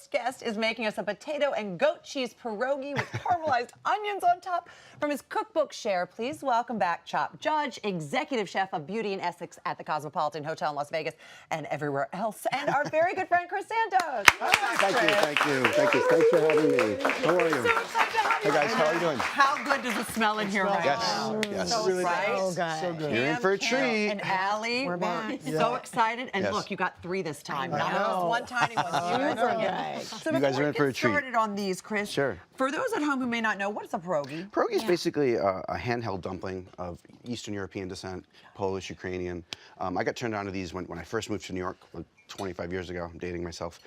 first guest is making us a potato and goat cheese pierogi with caramelized onions on top. From his cookbook share, please welcome back Chop Judge, executive chef of Beauty and Essex at the Cosmopolitan Hotel in Las Vegas and everywhere else, and our very good friend Chris Santos. Thank you. Thanks for having me. How are you? So excited to have you. Hey guys, how are you doing? How good does it smell in here right now? Yes. So Really right? nice. So good. You're in for a Carol, treat. and Allie, we're back. so excited. And Yes. look, you got 3 this time. I Not know. just one tiny one. So You guys are in for a before we get treat. started on these, Chris, Sure. for those at home who may not know, what is a pierogi? Pierogi is basically a handheld dumpling of Eastern European descent, Polish, Ukrainian. I got turned on to these when I first moved to New York 25 years ago. I'm dating myself.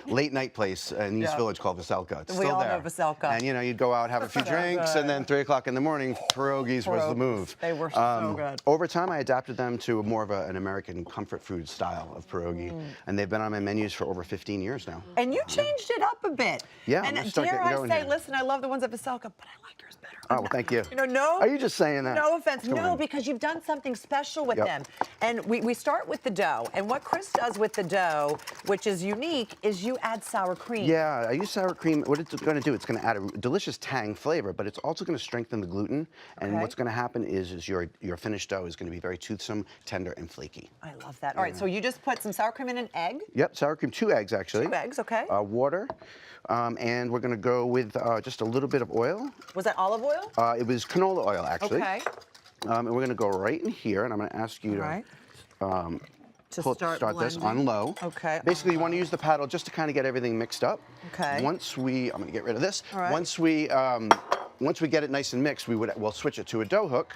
Late night place in East Village called Veselka. It's We still all there. know Veselka. And you know, you'd go out, have a few drinks, and then 3 o'clock in the morning, pierogies was the move. They were so good. Over time, I adapted them to more of an American comfort food style of pierogi, and they've been on my menus for over 15 years now. And you changed it up a bit. Yeah, And I'm gonna start dare getting I going say, here. listen, I love the ones at Veselka, but I like yours better. Oh, well, thank you. You know, no. Are you just saying that? No offense. Come No, on. because you've done something special with Yep. them. And we start with the dough. And what Chris does with the dough, which is unique, is you add sour cream. Yeah, I use sour cream. What it's going to do, it's going to add a delicious tang flavor, but it's also going to strengthen the gluten. And Okay. what's going to happen is your finished dough is going to be very toothsome, tender, and flaky. I love that. All right, so you just put some sour cream in an egg. Yep, sour cream, 2 eggs actually. 2 eggs, okay. Water, and we're going to go with just a little bit of oil. Was that olive oil? It was canola oil actually. Okay. And we're going to go right in here, and I'm going to ask you All to. right. To Start this blending. on low. Okay, Basically, you want to use the paddle just to kind of get everything mixed up. Okay. I'm going to get rid of this. All right. Once we get it nice and mixed, we'll switch it to a dough hook,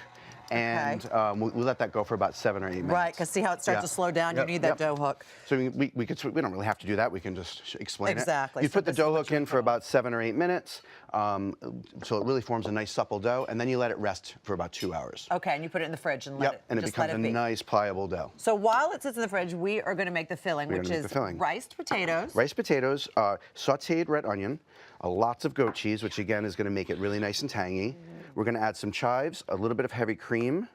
and we'll let that go for about 7 or 8 minutes. Right, because see how it starts to slow down? Yep, You need that yep. dough hook. So we don't really have to do that. We can just explain Exactly. it. You So put the this is dough what hook in for about 7 or 8 minutes, so it really forms a nice supple dough, and then you let it rest for about 2 hours. Okay, and you put it in the fridge and let it and it just let becomes it a be. nice pliable dough. So while it sits in the fridge, we are going to make the filling, We're which gonna make is the filling. riced potatoes. Riced potatoes, sautéed red onion, lots of goat cheese, which again is going to make it really nice and tangy. We're going to add some chives, a little bit of heavy cream,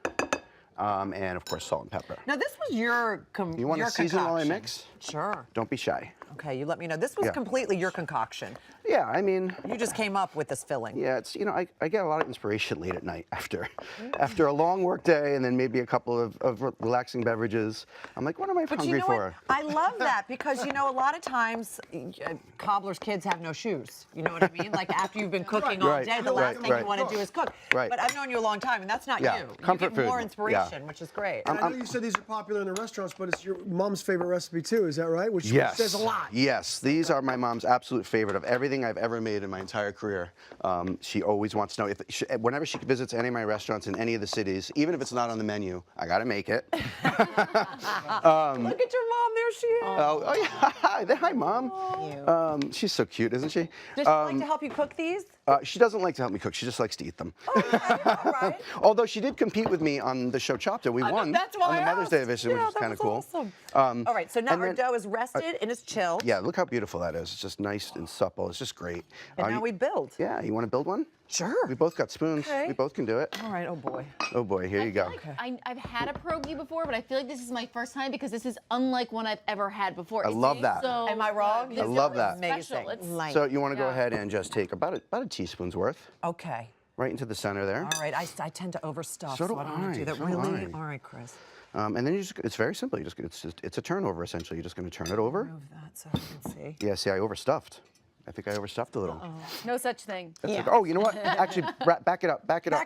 and of course salt and pepper. Now this was your You want your to season while I concoction. mix? Sure. Don't be shy. Okay, you let me know. This was Yeah. completely your concoction. Yeah, I mean, You just came up with this filling. yeah, it's I get a lot of inspiration late at night after a long work day and then maybe a couple of relaxing beverages. I'm like, what am I But hungry you know for? what? I love that because a lot of times cobbler's kids have no shoes. You know what I mean? Like after you've been cooking all Right, day, the last right, thing right. you want to do is cook. Right. But I've known you a long time, and that's not Yeah, you. comfort you get more food. inspiration, Yeah. which is great. I know you said these are popular in the restaurants, but it's your mom's favorite recipe too, is that right? Which Yes. says a lot. Yes, these are my mom's absolute favorite of everything I've ever made in my entire career. She always wants to know whenever she visits any of my restaurants in any of the cities, even if it's not on the menu, I gotta make it. Look at your mom. There she is. Oh yeah, hi mom. She's so cute, isn't she? Does she like to help you cook these? She doesn't like to help me cook. She just likes to eat them. Okay, all right. Although she did compete with me on the show Chopped, and we won That's why on the I Mother's Day asked. edition, Yeah, which is that kind of was cool. awesome. All right, so now and our then- dough is rested and it's chilled. Yeah, look how beautiful that is. It's just nice and supple. It's just great. And now we build. Yeah, you want to build one? Sure. We both got spoons. Okay. We both can do it. All right, oh boy. Oh boy, here you go. I've had a pierogi before, but I feel like this is my first time because this is unlike one I've ever had before. I love that. So Am I wrong? This I love is that. Special. Amazing. It's Light. So you want to go Yeah. ahead and just take about a teaspoon's worth Okay. right into the center there. All right, I tend to overstuff, So do I don't want to do I, that. so do Really? I. All right, Chris. And then it's very simple. It's a turnover essentially. You're just going to turn it over. Move that so I can see. Yeah, see, I overstuffed. I think I overstuffed a little. no such thing. That's okay. Oh, you know what? Actually, back it up. Back it up,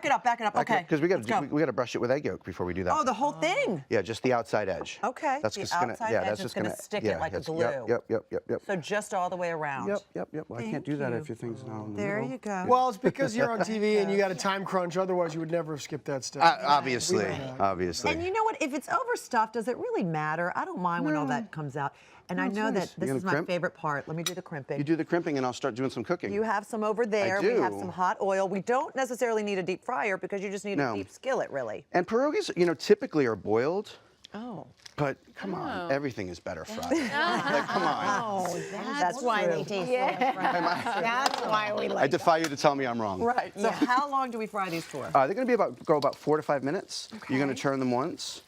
okay. Because Let's go. we got to brush it with egg yolk before we do that. Oh, the whole thing? Yeah, just the outside edge. Okay, That's the just gonna, outside yeah, edge that's is just gonna gonna stick it like a that's- glue. Yep. So just all the way around. Yep. Well, I can't Thank do that you. if your thing's not in the There middle. you go. Well, it's because you're on TV and you got a time crunch. Otherwise, you would never have skipped that step. Obviously. And you know what? If it's overstuffed, does it really matter? I don't mind when all that comes out. And I it's know nice. that this You is gonna my crimp? favorite part. Let me do the crimping. You do the crimping, and I'll start doing some cooking. You have some over there. We have do. some hot oil. We don't necessarily need a deep fryer because you just need a No. deep skillet, really. And pierogies, typically are boiled. Oh. But come on, everything is better fried. Like, come on. Oh, That's why they taste so different. That's why we I like defy you to tell me I'm wrong. right. So how long do we fry these for? They're going to go about 4 to 5 minutes. You're going to Okay. turn them once.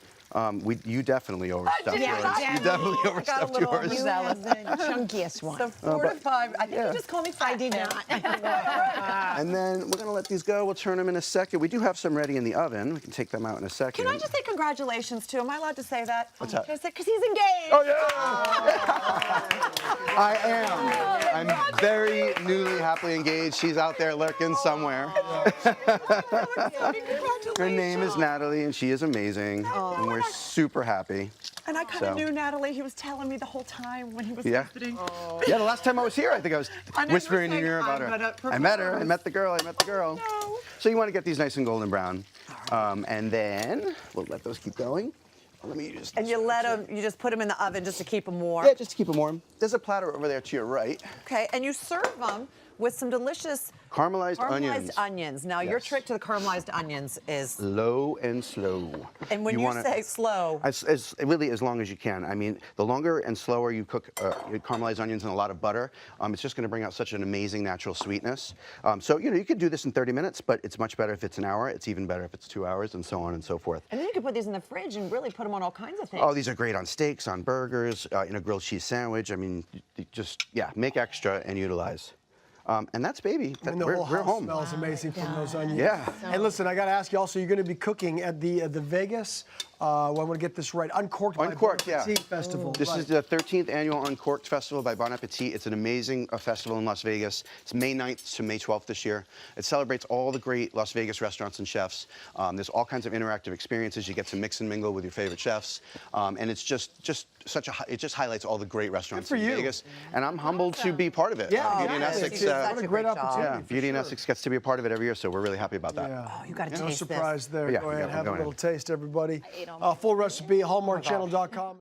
You definitely overstuffed did, yours. I You definitely got a overstuffed little yours. You have the chunkiest one. So 4 to 5. I think you just called me fat. I did Pam. not. And then we're gonna let these go. We'll turn them in a second. We do have some ready in the oven. We can take them out in a second. Can I just say congratulations to him? Am I allowed to say that? What's that? Because he's engaged. Oh yeah! I am. I'm very newly, happily engaged. She's out there lurking somewhere. Her name is Natalie, and she is amazing. And we're super happy. And I kind of So. knew Natalie. He was telling me the whole time when he was Yeah. visiting. Yeah, the last time I was here, I think I was I know, whispering you in were your ear saying, about I'm her. gonna I met her. I propose. met the girl. I met the girl. No. So you want to get these nice and golden brown, and then we'll let those keep going. Let me use. And this you one let too. him, you just put them in the oven just to keep them warm. Yeah, just to keep them warm. There's a platter over there to your right. Okay, and you serve them with some delicious Caramelized onions. Now, your Yes. trick to the caramelized onions is, Low and slow. and when you wanna- say slow, really as long as you can. I mean, the longer and slower you cook caramelized onions in a lot of butter, it's just going to bring out such an amazing natural sweetness. So you could do this in 30 minutes, but it's much better if it's an hour. It's even better if it's 2 hours, and so on and so forth. and then you can put these in the fridge and really put them on all kinds of things. Oh, these are great on steaks, on burgers, in a grilled cheese sandwich. I mean, make extra and utilize. And that's baby. And the we're whole house home. smells amazing from those onions. Yeah. Hey, listen, I got to ask you also, you're going to be cooking at the Vegas, I want to get this right, Uncorked by Uncorked, Bon yeah. Appetit Festival. This right. is the 13th annual Uncorked Festival by Bon Appetit. It's an amazing festival in Las Vegas. It's May 9th to May 12th this year. It celebrates all the great Las Vegas restaurants and chefs. There's all kinds of interactive experiences. You get to mix and mingle with your favorite chefs. And it's just such it just highlights all the great restaurants for in you. Vegas. And I'm humbled to be part of it. Yeah, Beauty and yes, Essex. you did such what a a great great job. opportunity. Yeah, for Beauty and sure. Essex gets to be a part of it every year, so we're really happy about that. Yeah. Oh, you got to No taste surprise there. Yeah, Go ahead, I'm have a going little in. taste, everybody. I ate 'em. Full recipe, hallmarkchannel.com.